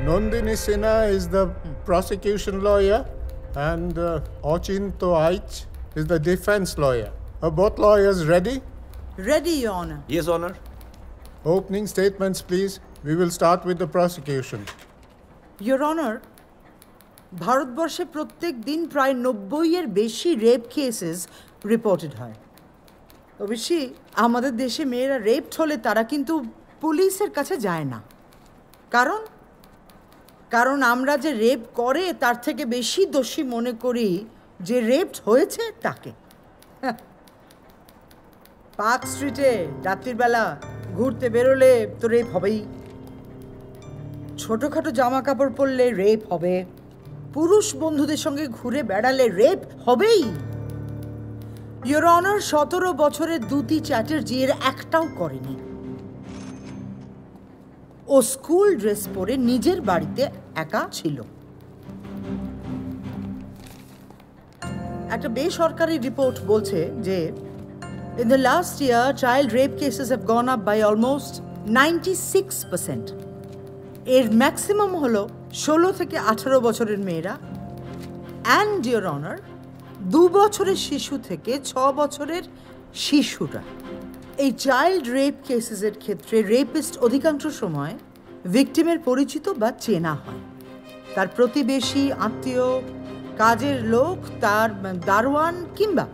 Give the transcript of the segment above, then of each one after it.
Nandini Sinha is the prosecution lawyer and Ochinto Aich is the defense lawyer. Are both lawyers ready? Ready, Your Honor. Yes, Honor. Opening statements, please. We will start with the prosecution. Your Honor, ভারতবর্ষে প্রত্যেক দিন প্রায় 90-এর বেশি rape cases reported হয়। অবশ্যই আমাদের দেশে মেয়েরা রেপড হলে তারা কিন্তু পুলিশের কাছে যায় না। কারণ আমরা যে রেপ করে তার থেকে বেশি দোষী মনে করি যে রেপড হয়েছে তাকে। পার্ক স্ট্রিটে রাত্রির বেলা ঘুরতে বেরোলে তো রেপ হবেই, ছোটখাটো জামা কাপড় পরলে রেপ হবে, পুরুষ বন্ধুদের সঙ্গে ঘুরে বেড়ালে রেপ হবেই। ইওর অনার 17 বছরের দ্যুতি চ্যাটার্জি এর একটাও করেনি। ও স্কুল ড্রেস পরে নিজের বাড়িতে একা ছিল। একটা বেসরকারি রিপোর্ট বলছে যে in the last year child rape cases have gone up by almost 96%. এর ম্যাক্সিমাম হলো 16 থেকে 18 বছরের মেয়েরা and your honor 2 বছরের শিশু থেকে 6 বছরের শিশুরা। এই চাইল্ড রেপ কেসেসের ক্ষেত্রে রেপিস্ট অধিকাংশ সময় ভিকটিমের পরিচিত বা চেনা হয়, তার প্রতিবেশী, আত্মীয়, কাজের লোক, তার দারোয়ান কিংবা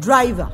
ড্রাইভার।